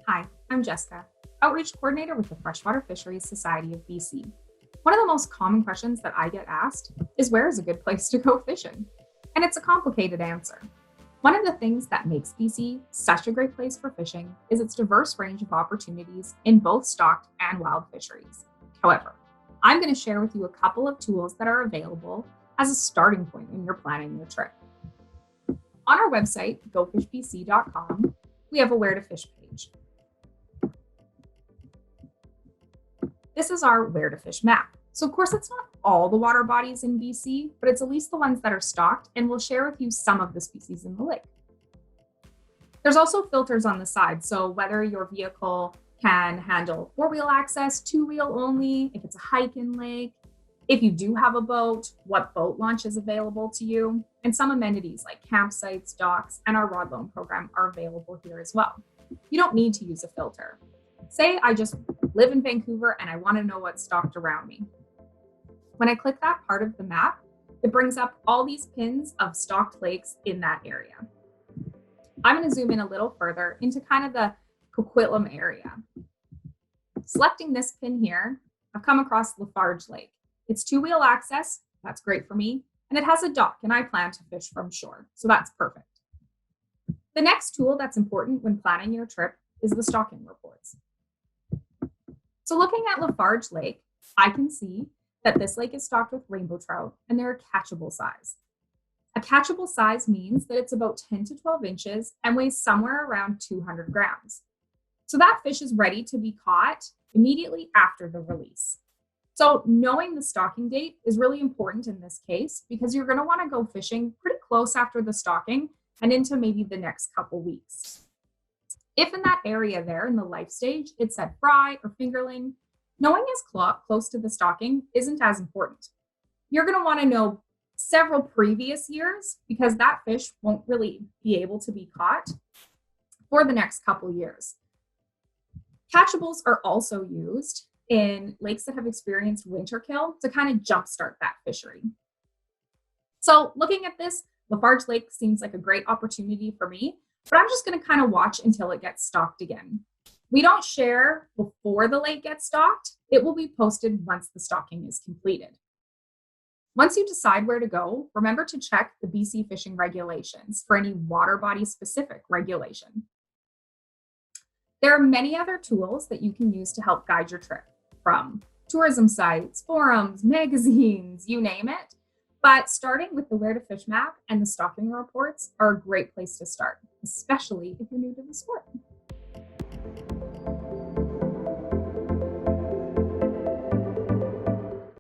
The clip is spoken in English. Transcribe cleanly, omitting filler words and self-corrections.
Hi, I'm Jessica, Outreach Coordinator with the Freshwater Fisheries Society of BC. One of the most common questions that I get asked is where is a good place to go fishing? And it's a complicated answer. One of the things that makes BC such a great place for fishing is its diverse range of opportunities in both stocked and wild fisheries. However, I'm going to share with you a couple of tools that are available as a starting point when you're planning your trip. On our website, GoFishBC.com, we have a Where to Fish page. This is our Where to Fish map. So of course, it's not all the water bodies in BC, but it's at least the ones that are stocked, and we'll share with you some of the species in the lake. There's also filters on the side, so whether your vehicle can handle four-wheel access, two-wheel only, if it's a hike in lake, if you do have a boat, what boat launch is available to you, and some amenities like campsites, docks, and our rod loan program are available here as well. You don't need to use a filter. Say I just live in Vancouver and I want to know what's stocked around me. When I click that part of the map, it brings up all these pins of stocked lakes in that area. I'm going to zoom in a little further into kind of the Coquitlam area. Selecting this pin here, I've come across Lafarge Lake. It's two-wheel access, that's great for me, and it has a dock, and I plan to fish from shore, so that's perfect. The next tool that's important when planning your trip is the stocking reports. So looking at Lafarge Lake, I can see that this lake is stocked with rainbow trout and they're a catchable size. A catchable size means that it's about 10 to 12 inches and weighs somewhere around 200 grams. So that fish is ready to be caught immediately after the release. So knowing the stocking date is really important in this case because you're going to want to go fishing pretty close after the stocking and into maybe the next couple weeks. If in that area there in the life stage, it said fry or fingerling, knowing is close to the stocking isn't as important. You're going to want to know several previous years because that fish won't really be able to be caught for the next couple years. Catchables are also used in lakes that have experienced winter kill to kind of jumpstart that fishery. So looking at this, Lafarge Lake seems like a great opportunity for me, but I'm just going to kind of watch until it gets stocked again. We don't share before the lake gets stocked. It will be posted once the stocking is completed. Once you decide where to go, remember to check the BC fishing regulations for any water body specific regulation. There are many other tools that you can use to help guide your trip, from tourism sites, forums, magazines, you name it. But starting with the Where to Fish map and the stocking reports are a great place to start, especially if you're new to the sport.